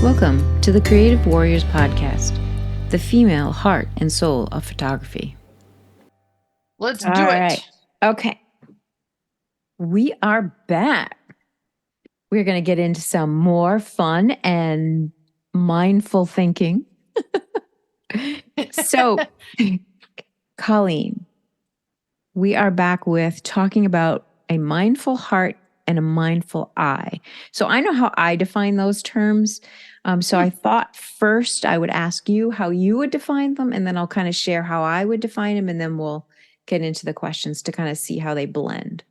Welcome to the Creative Warriors Podcast, the female heart and soul of photography. Let's do it. Right. Okay. We are back. We're going to get into some more fun and mindful thinking. So, Colleen, we are back with talking about a mindful heart and a mindful eye. So I know how I define those terms. So I thought first I would ask you how you would define them, and then I'll kind of share how I would define them, and then we'll get into the questions to kind of see how they blend.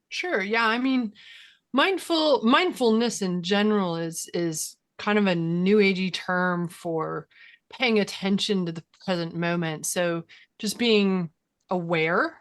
Sure. Yeah. I mean, mindfulness in general is kind of a new agey term for paying attention to the present moment. So just being aware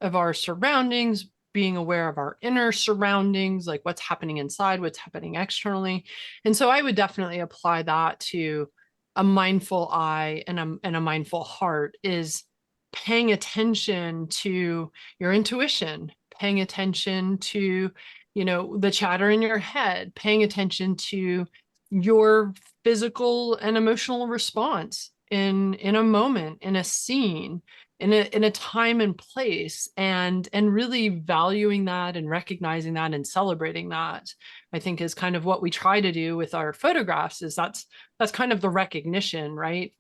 of our surroundings, being aware of our inner surroundings, like what's happening inside, what's happening externally. And so I would definitely apply that to a mindful eye and a mindful heart, is paying attention to your intuition, paying attention to, the chatter in your head, paying attention to your physical and emotional response in a moment, in a scene, in a time and place, and really valuing that and recognizing that and celebrating that, I think, is kind of what we try to do with our photographs. Is that's kind of the recognition, right?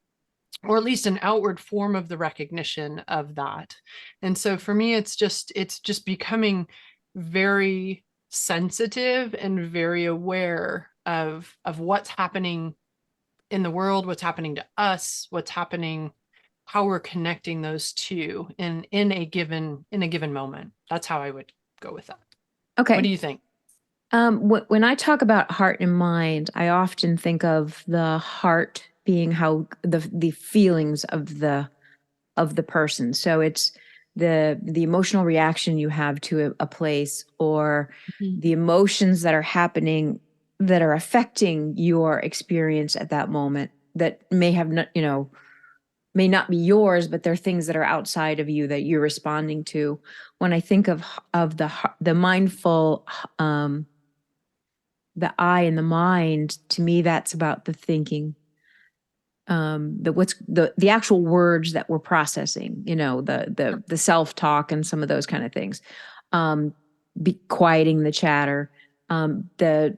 Or at least an outward form of the recognition of that. And so for me, it's just becoming very sensitive and very aware of what's happening in the world, what's happening to us, what's happening, how we're connecting those two in a given moment. That's how I would go with that. Okay. What do you think? When I talk about heart and mind, I often think of the heart being how the feelings of the person. So it's the emotional reaction you have to a place, or the emotions that are happening that are affecting your experience at that moment, that may have not, may not be yours, but they're things that are outside of you that you're responding to. When I think of the mindful, the eye and the mind, to me, that's about the thinking, the actual words that we're processing, the self-talk and some of those kind of things, quieting the chatter. The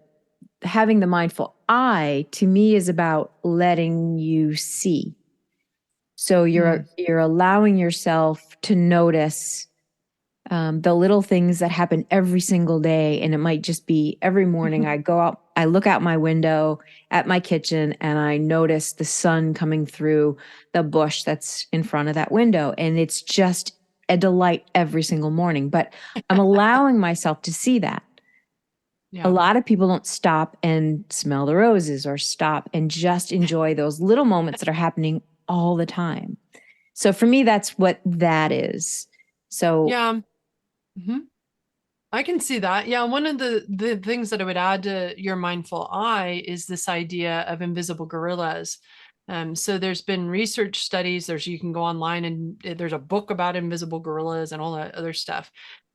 having the mindful eye, to me, is about letting you see. So you're allowing yourself to notice the little things that happen every single day. And it might just be every morning I go out, I look out my window at my kitchen, and I notice the sun coming through the bush that's in front of that window. And it's just a delight every single morning. But I'm allowing myself to see that. Yeah. A lot of people don't stop and smell the roses or stop and just enjoy those little moments that are happening all the time. So for me, that's what that is. So yeah. I can see that. Yeah. One of the things that I would add to your mindful eye is this idea of invisible gorillas. So there's been research studies, you can go online and there's a book about invisible gorillas and all that other stuff.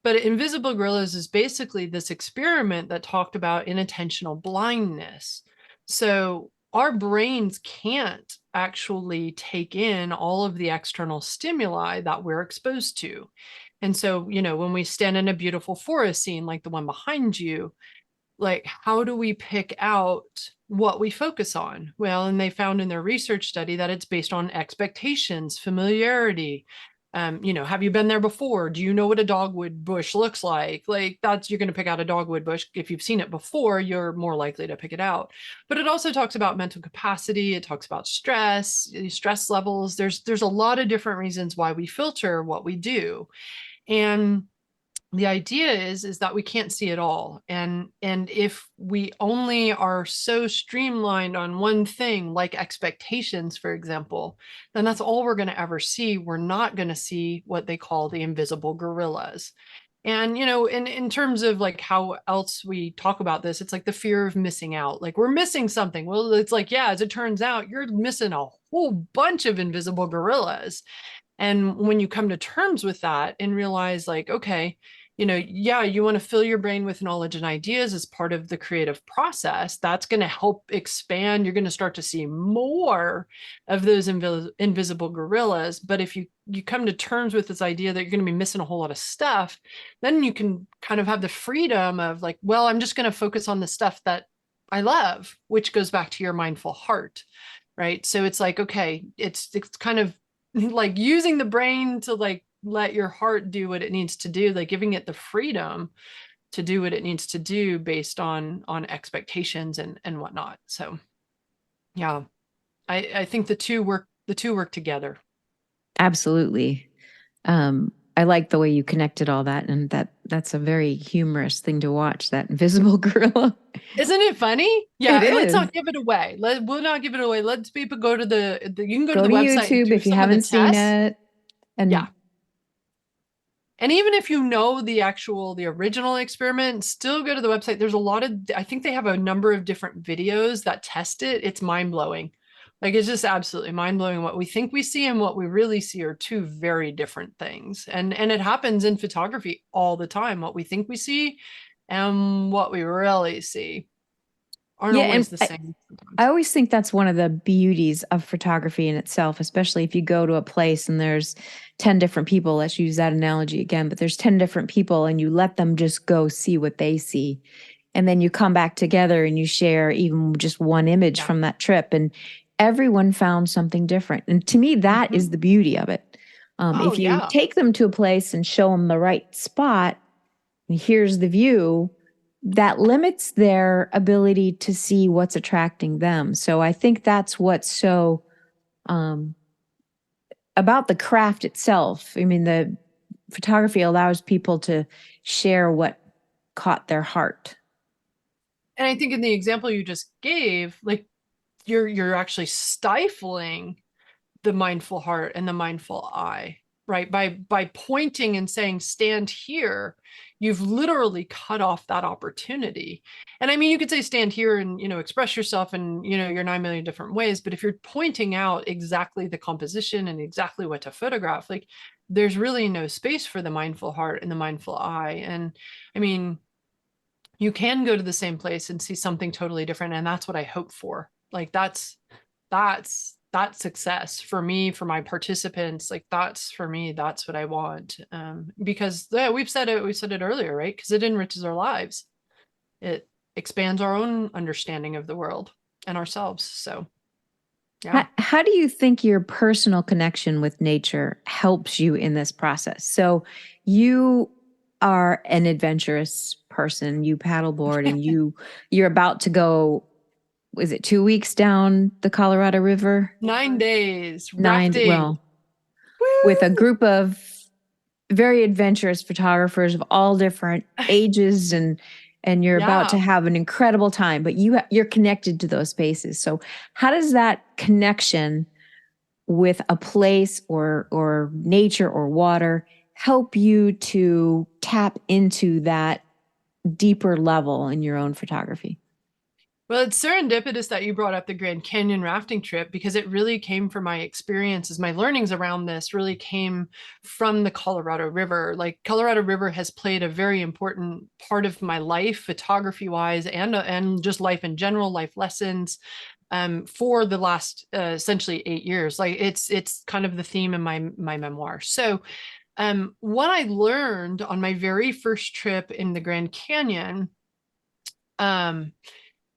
But invisible gorillas is basically this experiment that talked about inattentional blindness. So our brains can't actually take in all of the external stimuli that we're exposed to. And so, when we stand in a beautiful forest scene like the one behind you, like, how do we pick out what we focus on? Well, and they found in their research study that it's based on expectations, familiarity. Have you been there before? Do you know what a dogwood bush looks like? Like, you're going to pick out a dogwood bush. If you've seen it before, you're more likely to pick it out. But it also talks about mental capacity. It talks about stress levels. There's a lot of different reasons why we filter what we do. And the idea is that we can't see it all. And if we only are so streamlined on one thing, like expectations, for example, then that's all we're going to ever see. We're not going to see what they call the invisible gorillas. And, in terms of like how else we talk about this, it's like the fear of missing out. Like, we're missing something. Well, it's like, yeah, as it turns out, you're missing a whole bunch of invisible gorillas. And when you come to terms with that and realize, like, okay, yeah, you want to fill your brain with knowledge and ideas as part of the creative process. That's going to help expand. You're going to start to see more of those invisible gorillas. But if you come to terms with this idea that you're going to be missing a whole lot of stuff, then you can kind of have the freedom of like, well, I'm just going to focus on the stuff that I love, which goes back to your mindful heart, right? So it's like, okay, it's kind of like using the brain to like let your heart do what it needs to do, like giving it the freedom to do what it needs to do based on expectations and whatnot. So yeah, I think the two work together. Absolutely. I like the way you connected all that, and that's a very humorous thing to watch, that invisible gorilla. Isn't it funny? It Yeah, and let's is. not give it away. We'll not give it away. Let's people go to you can go to Go the to website and YouTube do if you some of the haven't seen tests. it. Yeah. And And even if you know the original experiment, still go to the website. There's a lot of, I think they have a number of different videos that test it. It's mind blowing. Like it's just absolutely mind blowing. What we think we see and what we really see are two very different things. And it happens in photography all the time. What we think we see and what we really see aren't yeah, always the same I sometimes. always think that's one of the beauties of photography in itself, especially if you go to a place and there's 10 different people. Let's use that analogy again, but there's 10 different people and you let them just go see what they see. And then you come back together and you share even just one image Yeah. from that trip, and everyone found something different. And to me, that is Mhm. the beauty of it. Oh If you yeah. take them to a place and show them the right spot, and here's the view, that limits their ability to see what's attracting them. So I think that's what's so um, about the craft itself. I mean, the photography allows people to share what caught their heart. And I think in the example you just gave, like you're actually stifling the mindful heart and the mindful eye, right? By pointing and saying stand here, you've literally cut off that opportunity. And I mean, you could say stand here and express yourself in your 9 million different ways, but if you're pointing out exactly the composition and exactly what to photograph, like there's really no space for the mindful heart and the mindful eye. And I mean, you can go to the same place and see something totally different, and that's what I hope for. Like that's success for me, for my participants. Like that's for me, that's what I want. Because yeah, we said it earlier, right? Because it enriches our lives, it expands our own understanding of the world and ourselves. So yeah. How do you think your personal connection with nature helps you in this process? So you are an adventurous person. You paddleboard and you're about to go, is it 2 weeks down the Colorado River? 9 days Nine, rafting. well, with a Woo! group of very adventurous photographers of all different ages, and you're about to Yeah. have an incredible time, but you're connected to those spaces. So how does that connection with a place or nature or water help you to tap into that deeper level in your own photography? Well, it's serendipitous that you brought up the Grand Canyon rafting trip, because it really came from my experiences. My learnings around this really came from the Colorado River. Like Colorado River has played a very important part of my life, photography wise, and just life in general, life lessons, for the last essentially 8 years. Like it's kind of the theme in my memoir. So what I learned on my very first trip in the Grand Canyon, um,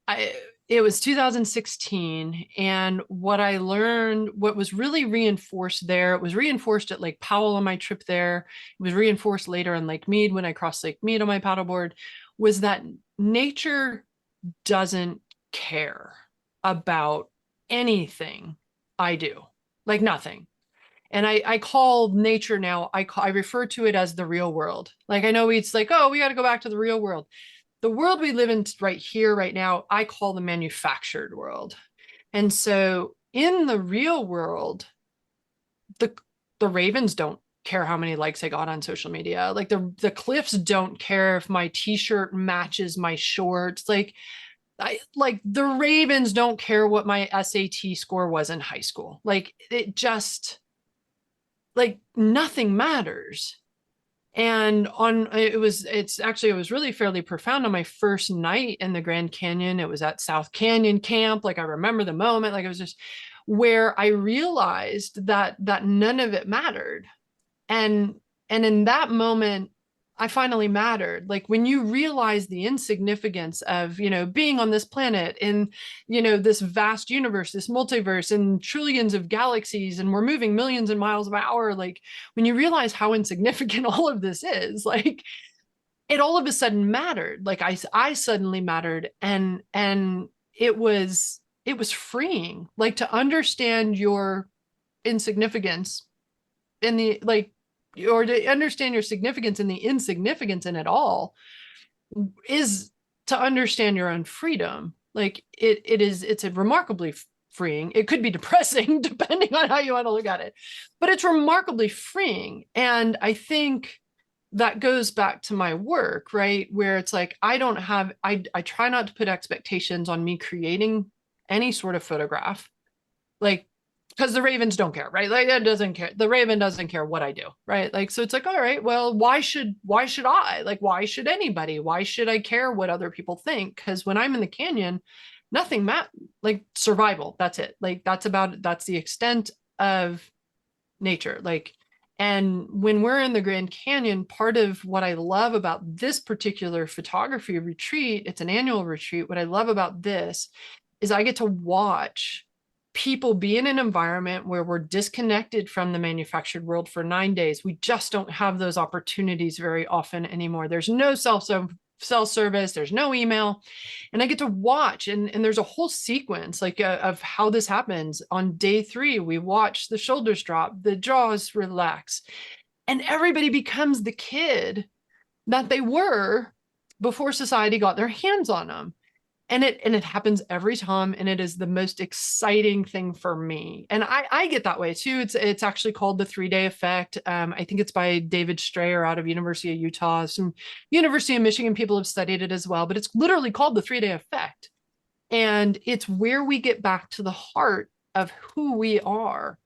I it was 2016, and what I learned, what was really reinforced there, it was reinforced at Lake Powell on my trip there, it was reinforced later on Lake Mead when I crossed Lake Mead on my paddleboard, was that nature doesn't care about anything I do, like nothing. And I call nature now, I refer to it as the real world. Like I know it's like, oh, we got to go back to the real world. The world we live in right here, right now, I call the manufactured world. And so in the real world, the the ravens don't care how many likes I got on social media. Like the cliffs don't care if my t-shirt matches my shorts. Like the ravens don't care what my SAT score was in high school. Like it just, like nothing matters. And it was really fairly profound on my first night in the Grand Canyon. It was at South Canyon Camp. Like I remember the moment, like it was just where I realized that none of it mattered. And in that moment, I finally mattered. Like when you realize the insignificance of, being on this planet in, this vast universe, this multiverse and trillions of galaxies, and we're moving millions of miles an hour. Like when you realize how insignificant all of this is, like it all of a sudden mattered. Like I suddenly mattered. And it was freeing, like to understand your insignificance in the like or to understand your significance in the insignificance in it all is to understand your own freedom. Like it's a remarkably freeing. It could be depressing depending on how you want to look at it, but it's remarkably freeing. And I think that goes back to my work, right? Where it's like, I try not to put expectations on me creating any sort of photograph. Like, because the ravens don't care, right? Like it doesn't care. The raven doesn't care what I do, right? Like, so it's like, all right, well, why should I? Like, why should anybody? Why should I care what other people think? Because when I'm in the canyon, nothing like survival. That's it. Like that's the extent of nature. Like, and when we're in the Grand Canyon, part of what I love about this particular photography retreat, it's an annual retreat. What I love about this is I get to watch people be in an environment where we're disconnected from the manufactured world for 9 days. We just don't have those opportunities very often anymore. There's no cell service, there's no email. And I get to watch, and there's a whole sequence like of how this happens. On day 3, we watch the shoulders drop, the jaws relax, and everybody becomes the kid that they were before society got their hands on them. And it happens every time, and it is the most exciting thing for me. And I get that way too. It's actually called the 3-day effect. I think it's by David Strayer out of University of Utah. Some University of Michigan people have studied it as well, but it's literally called the 3-day effect. And it's where we get back to the heart of who we are.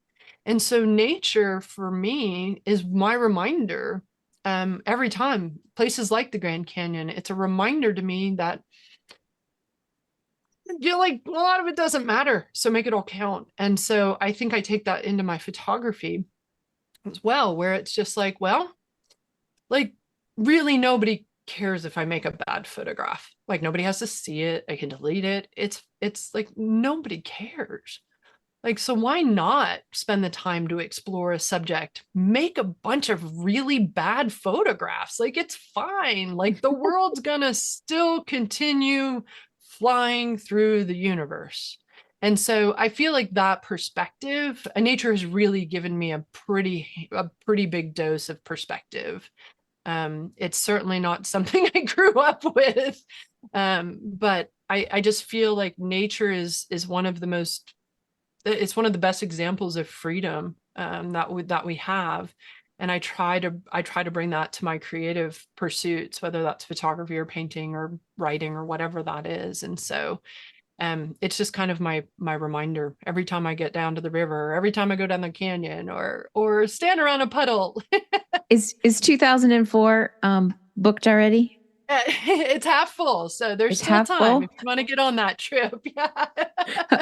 And so nature for me is my reminder. Every time, places like the Grand Canyon, it's a reminder to me that like a lot of it doesn't matter, so make it all count. And so I think I take that into my photography as well, where it's just like, well, like really nobody cares if I make a bad photograph. Like nobody has to see it, I can delete it. It's like nobody cares. Like, so why not spend the time to explore a subject, make a bunch of really bad photographs? Like it's fine. Like the world's gonna still continue flying through the universe. And so I feel like that perspective, nature has really given me a pretty big dose of perspective. It's certainly not something I grew up with, but I just feel like nature is one of the most, it's one of the best examples of freedom that we have. And I try to bring that to my creative pursuits, whether that's photography or painting or writing or whatever that is. And so it's just kind of my reminder every time I get down to the river, or every time I go down the canyon, or stand around a puddle. Is 2004 booked already? It's half full, so there's It's still half time full? if you want to get on that trip. Yeah.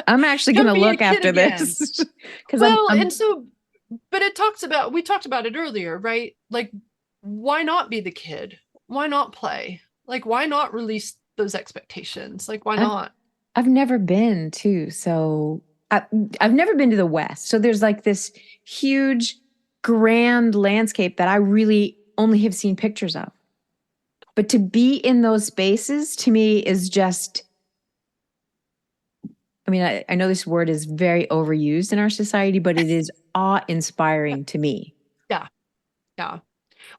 I'm actually going Come to be a look kid after again. this because Well, I'm and so, but we talked about it earlier, right? Like, why not be the kid? Why not play? Like, why not release those expectations? Like, why I've not? I've never been too. So I've never been to the West. So there's like this huge, grand landscape that I really only have seen pictures of. But to be in those spaces to me is just, I mean, I know this word is very overused in our society, but it is awe-inspiring to me. Yeah, yeah.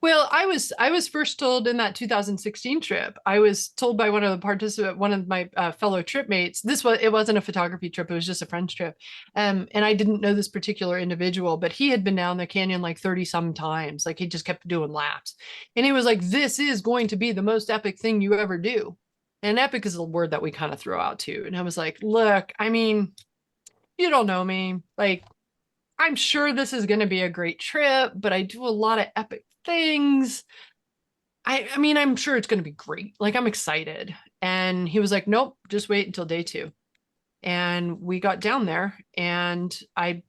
Well, I was first told in that 2016 trip. I was told by one of my fellow trip mates. It wasn't a photography trip; it was just a friend's trip. And I didn't know this particular individual, but he had been down the canyon like 30 some times. Like he just kept doing laps, and he was like, "This is going to be the most epic thing you ever do." And epic is a word that we kind of throw out too. And I was like, "Look, I mean, you don't know me. Like, I'm sure this is going to be a great trip, but I do a lot of epic things. I mean, I'm sure it's going to be great. Like, I'm excited. And he was like, nope, just wait until day 2. And we got down there, and I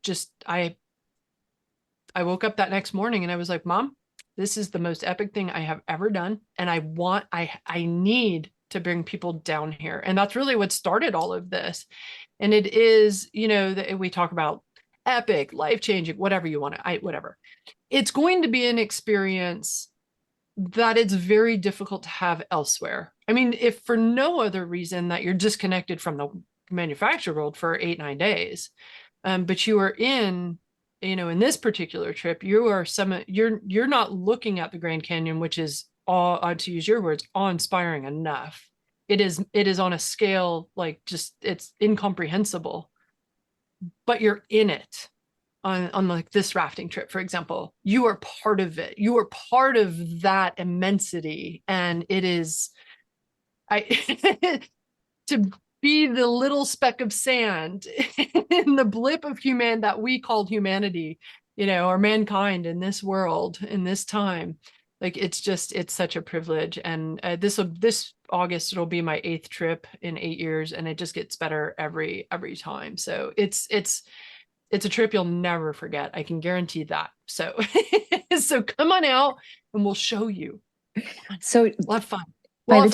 woke up that next morning and I was like, Mom, this is the most epic thing I have ever done. And I need to bring people down here. And that's really what started all of this. And it is, we talk about epic, life-changing, whatever you want to, whatever. It's going to be an experience that it's very difficult to have elsewhere. I mean, if for no other reason that you're disconnected from the manufacturer world for 8-9 days, but you are in this particular trip, you're not looking at the Grand Canyon, which is to use your words, awe-inspiring enough. It is on a scale like just it's incomprehensible, but you're in it. On like this rafting trip, for example, you are part of it. You are part of that immensity, and it is to be the little speck of sand in the blip of that we called humanity, or mankind in this world, in this time. Like, it's such a privilege. And this August, it'll be my 8th trip in 8 years, and it just gets better every time. So it's a trip you'll never forget. I can guarantee that. So, so come on out and we'll show you. So we'll have fun. By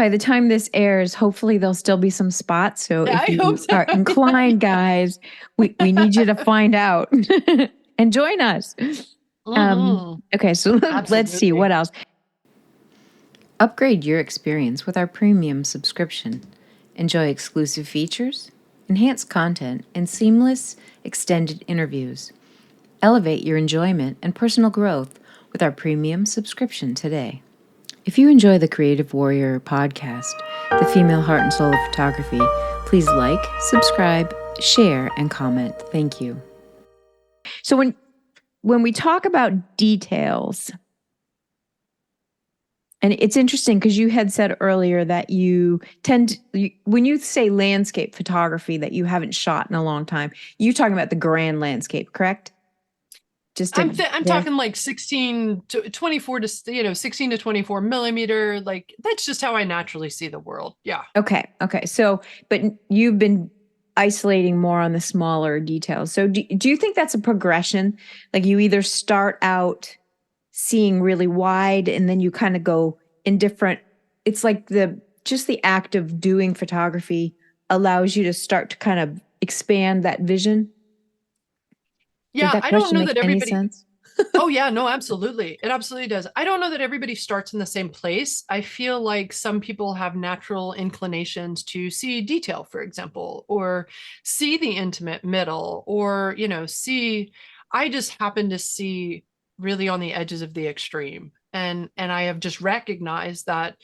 the time this airs, hopefully there'll still be some spots. So yeah, if you are inclined, guys, we need you to find out and join us. Okay, so let's see what else. Upgrade your experience with our premium subscription. Enjoy exclusive features, enhanced content, and seamless extended interviews. Elevate your enjoyment and personal growth with our premium subscription today. If you enjoy the Creative Warrior podcast, the female heart and soul of photography, please like, subscribe, share, and comment. Thank you. So when we talk about details, and it's interesting because you had said earlier that you when you say landscape photography that you haven't shot in a long time, you're talking about the grand landscape, correct? I'm talking like 16 to 24 to 16 to 24 millimeter. Like, that's just how I naturally see the world. Yeah. Okay. So, but you've been isolating more on the smaller details. So do you think that's a progression? Like, you either start out seeing really wide and then you kind of go in different, it's like just the act of doing photography allows you to start to kind of expand that vision? Yeah, I don't know that everybody. Oh yeah, no, absolutely. It absolutely does. I don't know that everybody starts in the same place. I feel like some people have natural inclinations to see detail, for example, or see the intimate middle, or, I just happen to see really on the edges of the extreme. And I have just recognized that,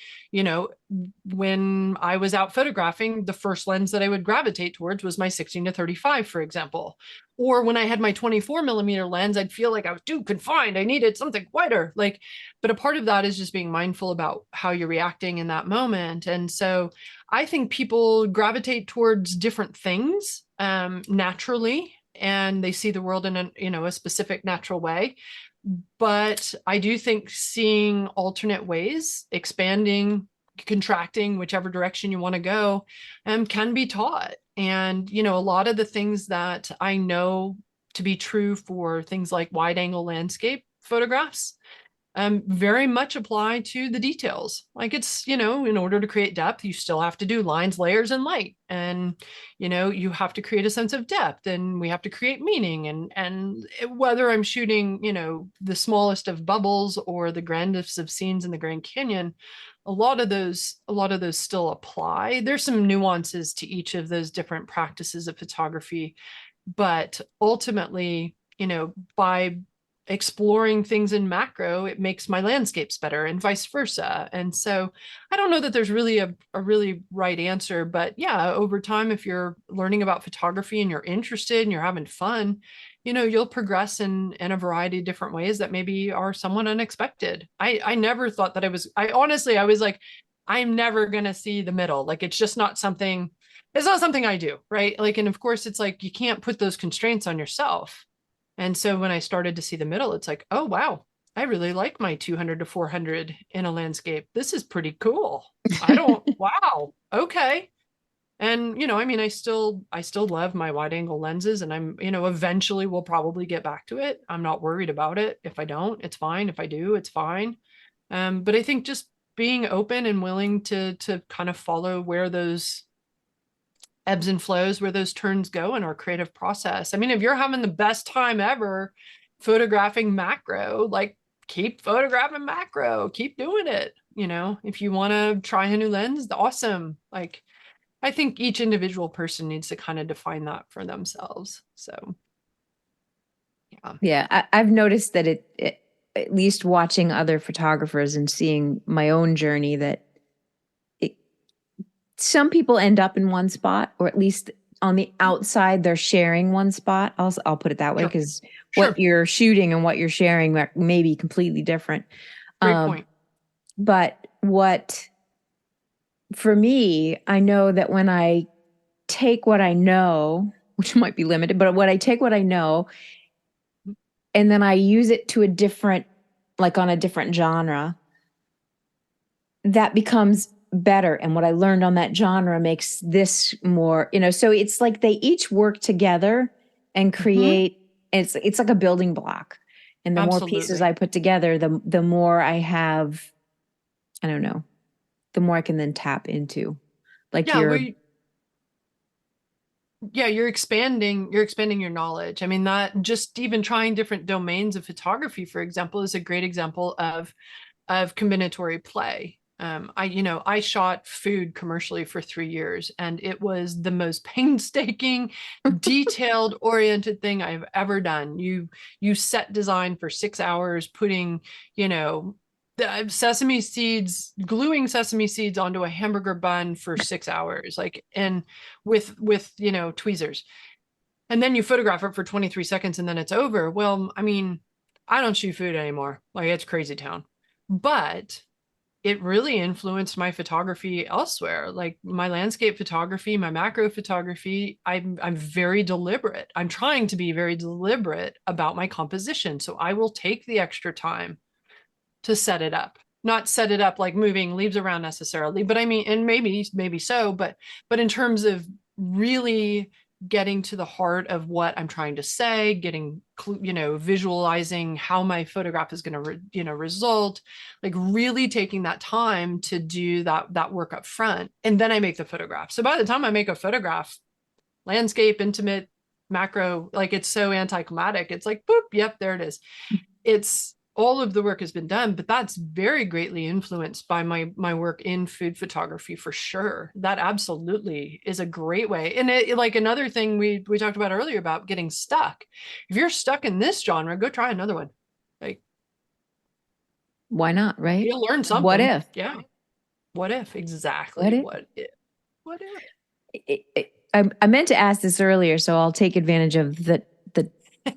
when I was out photographing, the first lens that I would gravitate towards was my 16 to 35, for example. Or when I had my 24 millimeter lens, I'd feel like I was too confined. I needed something wider. But a part of that is just being mindful about how you're reacting in that moment. And so I think people gravitate towards different things naturally, and they see the world in a specific natural way. But I do think seeing alternate ways, expanding, contracting, whichever direction you want to go, can be taught. And, a lot of the things that I know to be true for things like wide angle landscape photographs very much apply to the details. Like, it's, in order to create depth, you still have to do lines, layers, and light. And, you have to create a sense of depth, and we have to create meaning. And whether I'm shooting, the smallest of bubbles or the grandest of scenes in the Grand Canyon, a lot of those still apply. There's some nuances to each of those different practices of photography, but ultimately, by exploring things in macro, it makes my landscapes better, and vice versa. And so I don't know that there's really a really right answer, but yeah, over time, if you're learning about photography and you're interested and you're having fun, you'll progress in a variety of different ways that maybe are somewhat unexpected. I never thought that I was like, I'm never going to see the middle. Like, it's not something I do. Right. Like, and of course it's like, you can't put those constraints on yourself. And so when I started to see the middle, it's like, oh, wow, I really like my 200 to 400 in a landscape. This is pretty cool. I don't, wow. Okay. And, I mean, I still love my wide angle lenses, and eventually we'll probably get back to it. I'm not worried about it. If I don't, it's fine. If I do, it's fine. But I think just being open and willing to kind of follow where those ebbs and flows, where those turns go in our creative process. I mean, if you're having the best time ever photographing macro, like keep photographing macro, keep doing it. If you want to try a new lens, awesome. Like, I think each individual person needs to kind of define that for themselves. So, yeah. Yeah, I've noticed that at least watching other photographers and seeing my own journey, that some people end up in one spot, or at least on the outside, they're sharing one spot. I'll put it that way, Sure. because Sure. what you're shooting and what you're sharing may be completely different. Great point. But for me, I know that when I take what I know, which might be limited, but when I take what I know and then I use it to on a different genre, that becomes better. And what I learned on that genre makes this more, so it's like they each work together and create, it's like a building block. And the more pieces I put together, the more I have, I don't know, the more I can then tap into. Like you're expanding your knowledge. I mean, that just even trying different domains of photography, for example, is a great example of combinatory play. I shot food commercially for 3 years, and it was the most painstaking, detailed oriented thing I've ever done. You set design for 6 hours, putting, sesame seeds, gluing sesame seeds onto a hamburger bun for 6 hours, like, and with tweezers. And then you photograph it for 23 seconds and then it's over. Well, I mean, I don't shoot food anymore. Like, it's crazy town. But it really influenced my photography elsewhere, like my landscape photography, my macro photography. I'm very deliberate. I'm trying to be very deliberate about my composition. So I will take the extra time to set it up. Not set it up like moving leaves around necessarily, but I mean, and maybe so, but in terms of really getting to the heart of what I'm trying to say, visualizing how my photograph is going to result, like really taking that time to do that work up front. And then I make the photograph. So by the time I make a photograph, landscape, intimate, macro, like, it's so anticlimactic. It's like, boop, yep, there it is. It's all of the work has been done, but that's very greatly influenced by my work in food photography, for sure. That absolutely is a great way. And like another thing we talked about earlier about getting stuck. If you're stuck in this genre, go try another one. Like, why not, right? you'll learn something. What if? Yeah. What if? Exactly. What if? I meant to ask this earlier, so I'll take advantage of the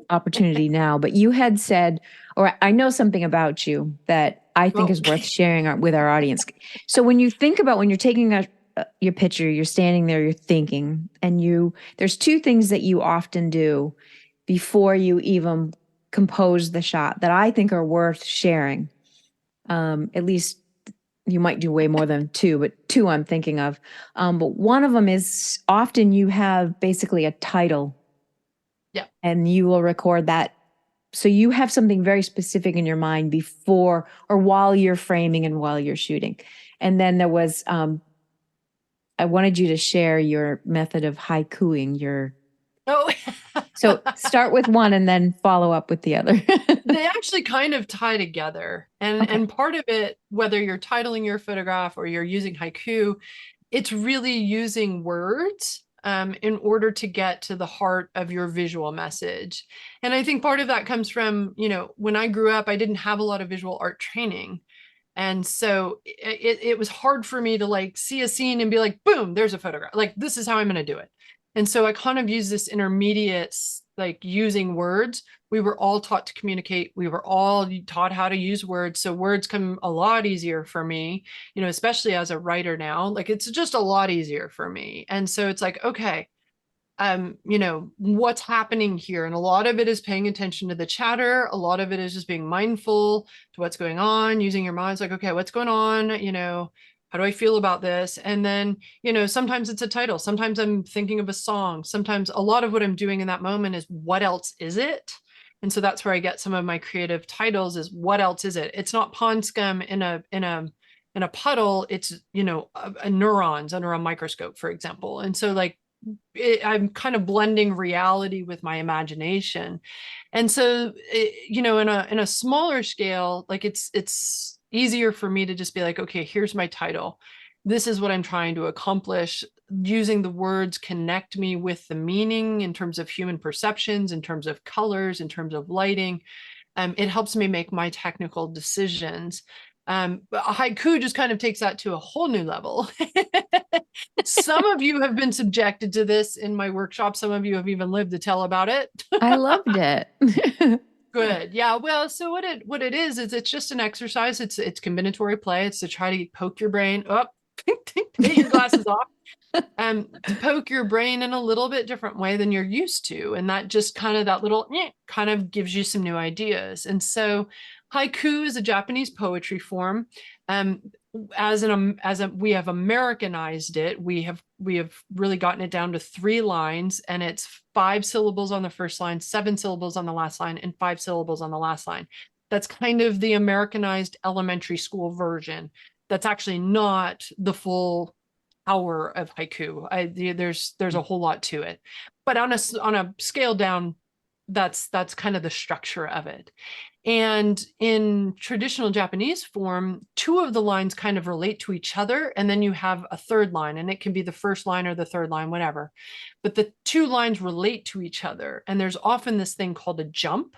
opportunity now. But you had said, or I know something about you that I think is worth sharing with our audience. So when you think about when you're taking your picture, you're standing there, you're thinking, and there's two things that you often do before you even compose the shot that I think are worth sharing. At least you might do way more than two, but two I'm thinking of. But one of them is often you have basically a title. Yeah. And you will record that. So you have something very specific in your mind before or while you're framing and while you're shooting. And then there was, I wanted you to share your method of haikuing So start with one and then follow up with the other. They actually kind of tie together. And part of it, whether you're titling your photograph or you're using haiku, it's really using words in order to get to the heart of your visual message. And I think part of that comes from, when I grew up, I didn't have a lot of visual art training. And so it was hard for me to like see a scene and be like, boom, there's a photograph. Like, this is how I'm going to do it. And so I kind of use this intermediate, like using words. We were all taught to communicate. We were all taught how to use words. So words come a lot easier for me, especially as a writer now. Like, it's just a lot easier for me. And so it's like, okay, what's happening here. And a lot of it is paying attention to the chatter. A lot of it is just being mindful to what's going on, using your mind. It's like, okay, what's going on? How do I feel about this? And then, sometimes it's a title. Sometimes I'm thinking of a song. Sometimes a lot of what I'm doing in that moment is what else is it? And so that's where I get some of my creative titles is what else is it? It's not pond scum in a puddle. It's, neurons under a microscope, for example. And so like, I'm kind of blending reality with my imagination. And so, in a smaller scale, like it's easier for me to just be like, okay, here's my title. This is what I'm trying to accomplish. Using the words connect me with the meaning in terms of human perceptions, in terms of colors, in terms of lighting. It helps me make my technical decisions. But haiku just kind of takes that to a whole new level. Some of you have been subjected to this in my workshop. Some of you have even lived to tell about it. I loved it. Good. Yeah. Well, so what it is it's just an exercise. It's combinatory play. It's to try to poke your brain up, take your glasses off, to poke your brain in a little bit different way than you're used to. And that just kind of that little kind of gives you some new ideas. And so haiku is a Japanese poetry form. We have Americanized it. We have really gotten it down to 3 lines, and it's 5 syllables on the first line, 7 syllables on the last line, and 5 syllables on the last line. That's kind of the Americanized elementary school version. That's actually not the full power of haiku. There's a whole lot to it, but on a scale down, that's kind of the structure of it. And in traditional Japanese form, 2 of the lines kind of relate to each other, and then you have a third line, and it can be the first line or the third line, whatever. But the 2 lines relate to each other, and there's often this thing called a jump.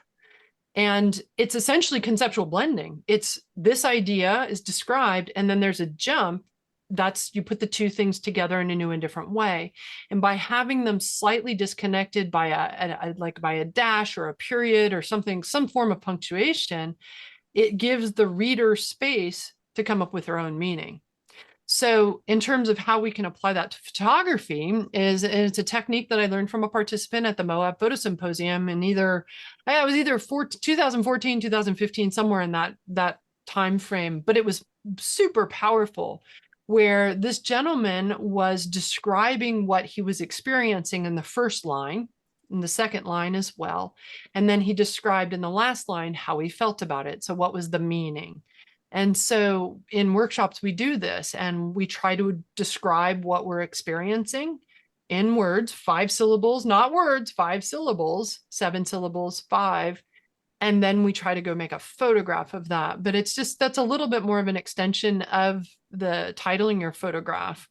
And it's essentially conceptual blending. It's this idea is described, and then there's a jump. That's you put the 2 things together in a new and different way. And by having them slightly disconnected by a dash or a period or something, some form of punctuation, it gives the reader space to come up with their own meaning. So in terms of how we can apply that to photography it's a technique that I learned from a participant at the Moab Photo Symposium in either 2014, 2015, somewhere in that time frame, but it was super powerful, where this gentleman was describing what he was experiencing in the first line, in the second line as well. And then he described in the last line how he felt about it. So what was the meaning? And so in workshops, we do this and we try to describe what we're experiencing in words, 5 syllables, not words, 5 syllables, 7 syllables, 5. And then we try to go make a photograph of that. But it's just, that's a little bit more of an extension of the titling your photograph.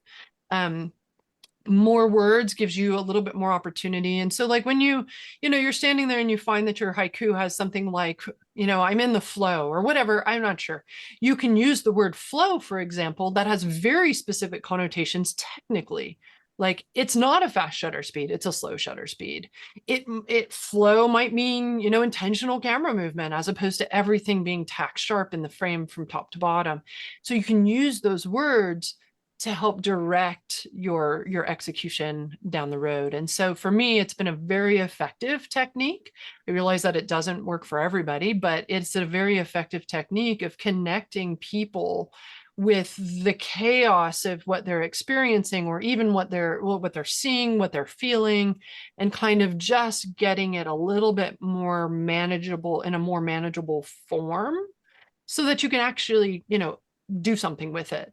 More words gives you a little bit more opportunity. And so like when you're standing there and you find that your haiku has something like, I'm in the flow or whatever, I'm not sure. You can use the word flow, for example, that has very specific connotations technically. Like it's not a fast shutter speed, it's a slow shutter speed. It flow might mean, intentional camera movement as opposed to everything being tack sharp in the frame from top to bottom. So you can use those words to help direct your execution down the road. And so for me, it's been a very effective technique. I realize that it doesn't work for everybody, but it's a very effective technique of connecting people with the chaos of what they're experiencing, or even what they're seeing, what they're feeling, and kind of just getting it a little bit more manageable, in a more manageable form, so that you can actually, do something with it.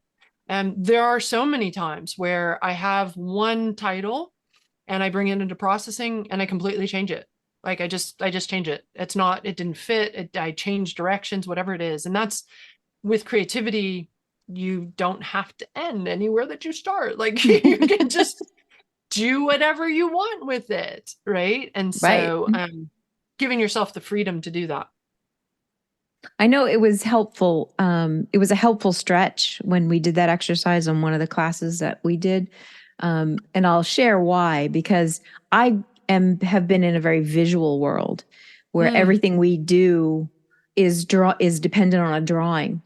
And there are so many times where I have one title and I bring it into processing and I completely change it. Like I just change it. It didn't fit. I change directions, whatever it is. And that's with creativity. You don't have to end anywhere that you start. Like you can just do whatever you want with it. Right. And so giving yourself the freedom to do that. I know it was helpful. It was a helpful stretch when we did that exercise on one of the classes that we did. And I'll share why, because have been in a very visual world where everything we do is dependent on a drawing.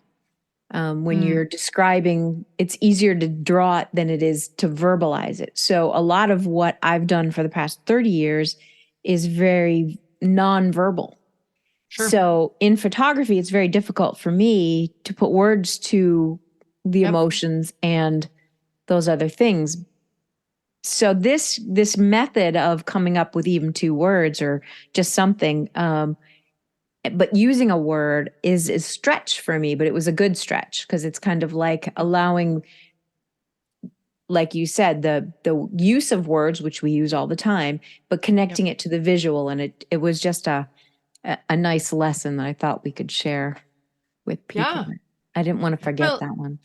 When you're describing, it's easier to draw it than it is to verbalize it. So a lot of what I've done for the past 30 years is very nonverbal. Sure. So in photography, it's very difficult for me to put words to the Yep. emotions and those other things. So this method of coming up with even two words or just something, but using a word is a stretch for me, but it was a good stretch because it's kind of like allowing, like you said, the use of words, which we use all the time, but connecting it to the visual. And it was just a nice lesson that I thought we could share with people. Yeah. I didn't want to forget that one.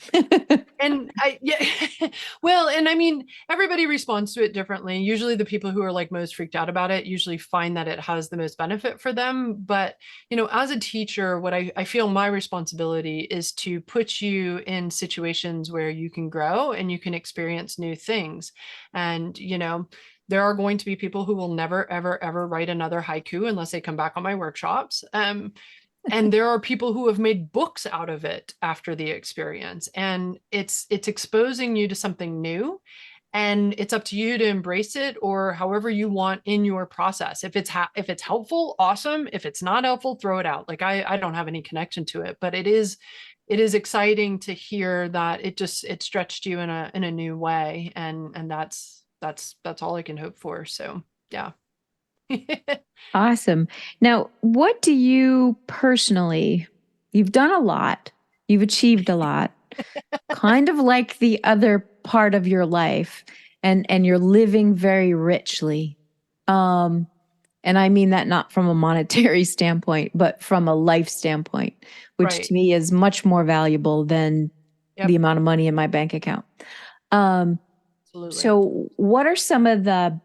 And well, and I mean, everybody responds to it differently. Usually the people who are like most freaked out about it usually find that it has the most benefit for them. But, as a teacher, what I feel my responsibility is to put you in situations where you can grow and you can experience new things. And, there are going to be people who will never, ever, ever write another haiku unless they come back on my workshops. And there are people who have made books out of it after the experience, and it's exposing you to something new, and it's up to you to embrace it or however you want in your process. If it's helpful, awesome. If it's not helpful, throw it out. Like I don't have any connection to it, but it is exciting to hear that it stretched you in a new way, and that's all I can hope for. So yeah. Awesome. Now, what do you personally, you've done a lot, you've achieved a lot, kind of like the other part of your life, and you're living very richly. And I mean that not from a monetary standpoint, but from a life standpoint, which Right. to me is much more valuable than the amount of money in my bank account. Absolutely. So what are some of the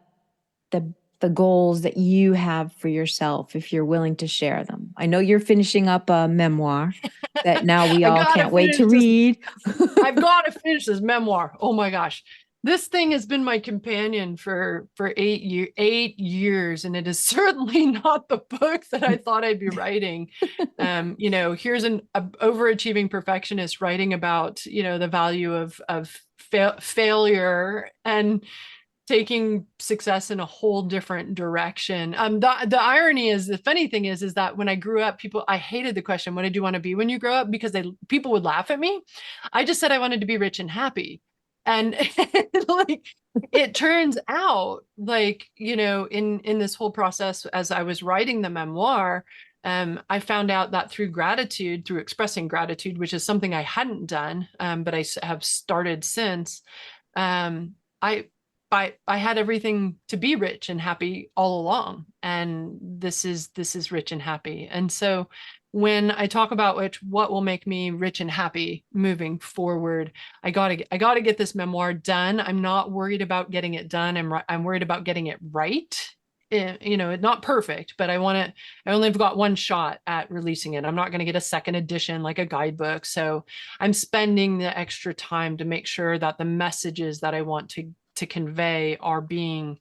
goals that you have for yourself, if you're willing to share them? I know you're finishing up a memoir that now we all can't wait to read. I've got to finish this memoir. Oh my gosh. This thing has been my companion for 8 years, and it is certainly not the book that I thought I'd be writing. Here's an overachieving perfectionist writing about, the value of failure and taking success in a whole different direction. The irony is, the funny thing is that when I grew up, I hated the question, what did you want to be when you grow up? Because people would laugh at me. I just said I wanted to be rich and happy. And like, it turns out, like, in this whole process, as I was writing the memoir, I found out that through expressing gratitude, which is something I hadn't done, but I have started since, I had everything to be rich and happy all along. And this is rich and happy. And so when I talk about what will make me rich and happy moving forward, I gotta get this memoir done. I'm not worried about getting it done. I'm worried about getting it right. Not perfect, but I only have got one shot at releasing it. I'm not going to get a second edition like a guidebook. So I'm spending the extra time to make sure that the messages that I want to convey are being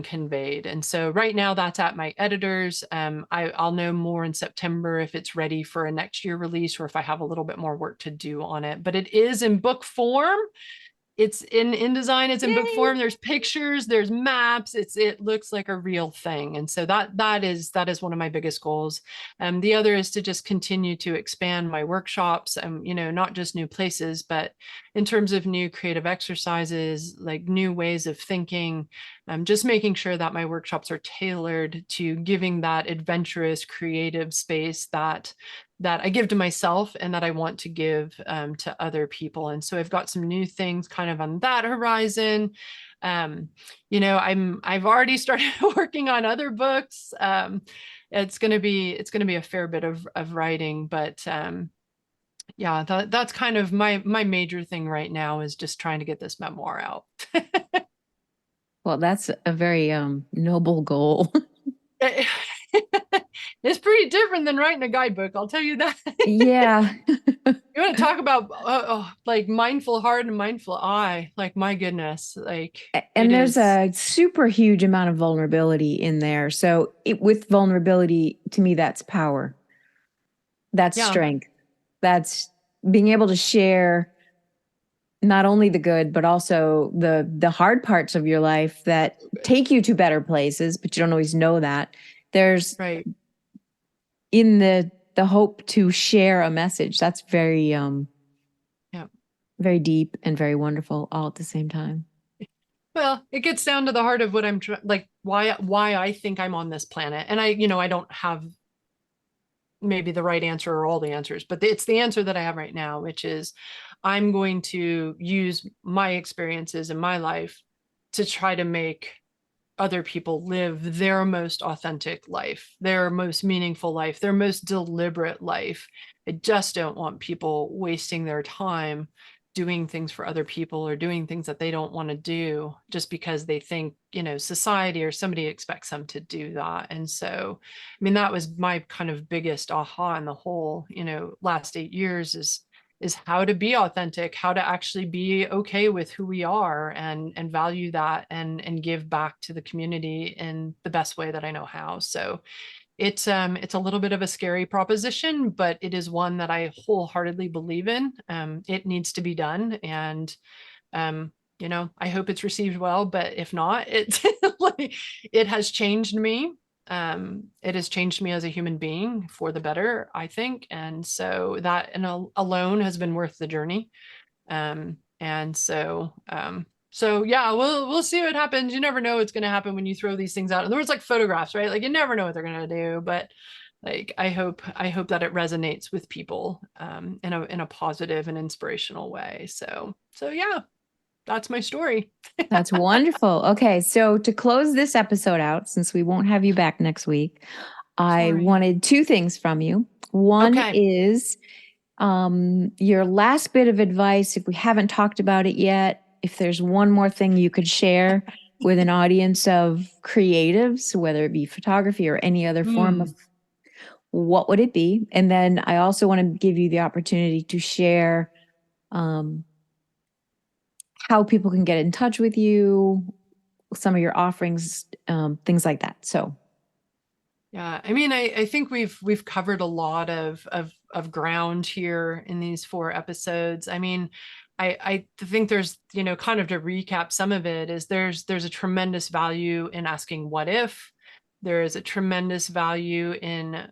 conveyed. And so right now that's at my editors. I'll know more in September if it's ready for a next year release or if I have a little bit more work to do on it. But it is in book form. It's in InDesign, it's in book form. There's pictures, there's maps. It looks like a real thing. And so that is one of my biggest goals. The other is to just continue to expand my workshops, not just new places, but in terms of new creative exercises, like new ways of thinking, just making sure that my workshops are tailored to giving that adventurous, creative space that I give to myself and that I want to give to other people. And so I've got some new things kind of on that horizon. I've already started working on other books. It's going to be a fair bit of writing, but yeah, that's kind of my major thing right now, is just trying to get this memoir out. Well, that's a very noble goal. It's pretty different than writing a guidebook, I'll tell you that. Yeah. You want to talk about like mindful heart and mindful eye, like, my goodness, like, and there's a super huge amount of vulnerability in there. So with vulnerability, to me, that's power. That's strength. That's being able to share not only the good, but also the hard parts of your life that take you to better places, but you don't always know that. There's Right. in the hope to share a message. That's very Yeah. very deep and very wonderful all at the same time. Well, it gets down to the heart of what I'm like, why I think I'm on this planet. And I don't have maybe the right answer or all the answers, but it's the answer that I have right now, which is I'm going to use my experiences in my life to try to make other people live their most authentic life, their most meaningful life, their most deliberate life. I just don't want people wasting their time doing things for other people or doing things that they don't want to do just because they think, society or somebody expects them to do that. And so, I mean, that was my kind of biggest aha in the whole, last 8 years is how to be authentic, how to actually be okay with who we are and value that and give back to the community in the best way that I know how. So it's a little bit of a scary proposition, but it is one that I wholeheartedly believe in. It needs to be done. And I hope it's received well, but if not, it has changed me. It has changed me as a human being for the better, I think. And so that alone has been worth the journey. And so yeah, we'll see what happens. You never know what's going to happen when you throw these things out. And there was like photographs, right? Like you never know what they're going to do, but like I hope that it resonates with people in a positive and inspirational way. So yeah, that's my story. That's wonderful. Okay, so to close this episode out, since we won't have you back next week, I wanted 2 things from you. One is your last bit of advice, if we haven't talked about it yet, if there's one more thing you could share with an audience of creatives, whether it be photography or any other form of, what would it be? And then I also want to give you the opportunity to share how people can get in touch with you, some of your offerings, things like that. So, yeah, I mean, I think we've covered a lot of ground here in these 4 episodes. I mean, I think there's, kind of to recap some of it is there's a tremendous value in asking what if. There is a tremendous value in,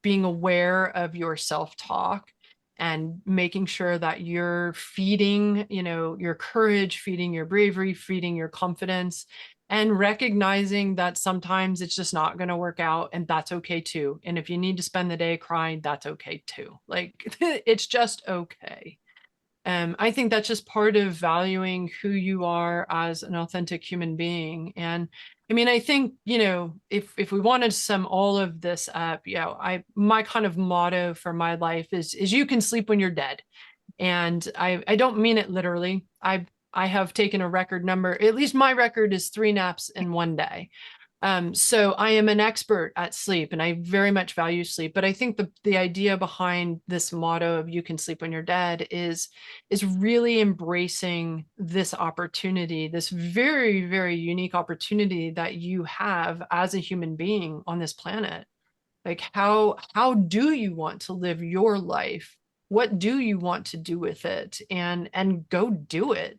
being aware of your self-talk and making sure that you're feeding, your courage, feeding your bravery, feeding your confidence, and recognizing that sometimes it's just not going to work out, and that's okay too. And if you need to spend the day crying, that's okay too. Like it's just okay. I think that's just part of valuing who you are as an authentic human being. And I mean, I think, if we wanted to sum all of this up, my kind of motto for my life is you can sleep when you're dead. And I don't mean it literally. I have taken a record number, at least my record is 3 naps in one day. So I am an expert at sleep and I very much value sleep. But I think the idea behind this motto of you can sleep when you're dead is really embracing this opportunity, this very, very unique opportunity that you have as a human being on this planet. Like how do you want to live your life? What do you want to do with it? And go do it.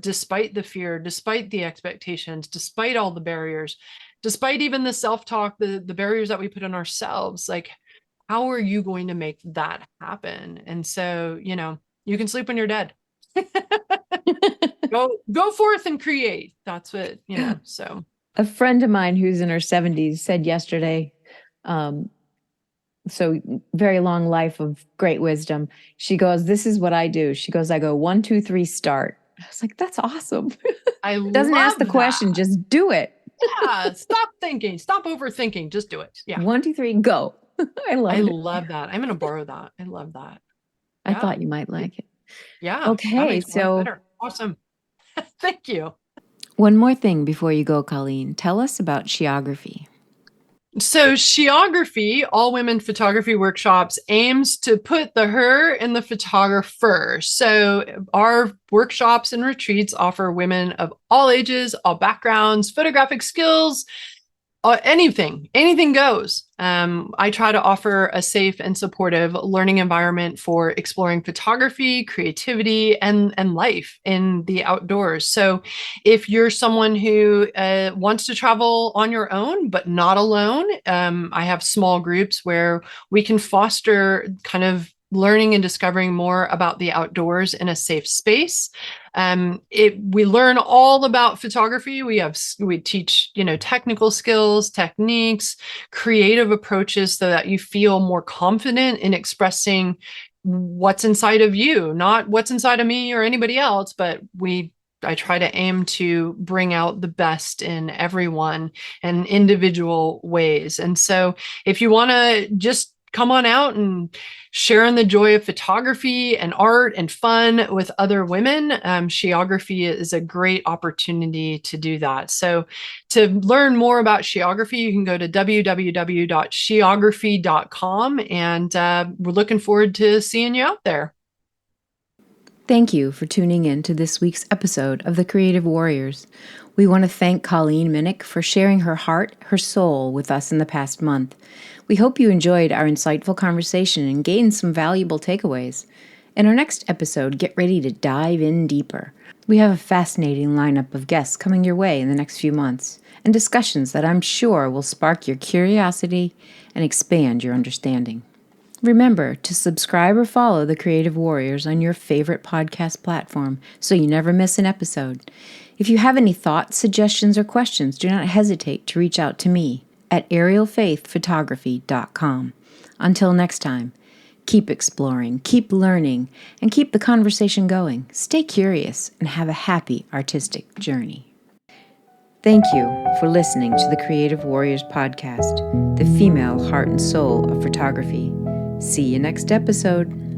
Despite the fear, despite the expectations, despite all the barriers, despite even the self-talk, the barriers that we put on ourselves, like how are you going to make that happen? And so, you can sleep when you're dead. Go forth and create. That's what, so. A friend of mine who's in her 70s said yesterday, so very long life of great wisdom. She goes, "This is what I do." She goes, "I go 1, 2, 3, start." I was like, "That's awesome." I Doesn't ask the question, just do it. Yeah, stop thinking, stop overthinking, just do it. Yeah. 1, 2, 3, go. I love that. I'm going to borrow that. I love that. I thought you might like it. Yeah. That Okay, makes me so better. Awesome. Thank you. one more thing before you go, Colleen. Tell us about Sheography. So Sheography, All Women Photography Workshops, aims to put the her in the photographer. So our workshops and retreats offer women of all ages, all backgrounds, photographic skills, anything goes. I try to offer a safe and supportive learning environment for exploring photography, creativity, and life in the outdoors. So if you're someone who wants to travel on your own, but not alone, I have small groups where we can foster kind of learning and discovering more about the outdoors in a safe space. We learn all about photography. We teach, technical skills, techniques, creative approaches so that you feel more confident in expressing what's inside of you, not what's inside of me or anybody else, but I try to aim to bring out the best in everyone in individual ways. And so if you want to just come on out and share in the joy of photography and art and fun with other women, Sheography is a great opportunity to do that. So to learn more about Sheography, you can go to www.sheography.com, and we're looking forward to seeing you out there. Thank you for tuning in to this week's episode of The Creative Warriors. We want to thank Colleen Minuik for sharing her heart, her soul with us in the past month. We hope you enjoyed our insightful conversation and gained some valuable takeaways. In our next episode, get ready to dive in deeper. We have a fascinating lineup of guests coming your way in the next few months, and discussions that I'm sure will spark your curiosity and expand your understanding. Remember to subscribe or follow The Creative Warriors on your favorite podcast platform so you never miss an episode. If you have any thoughts, suggestions, or questions, do not hesitate to reach out to me at arielfaithphotography.com. Until next time, keep exploring, keep learning, and keep the conversation going. Stay curious and have a happy artistic journey. Thank you for listening to the Creative Warriors podcast, the female heart and soul of photography. See you next episode.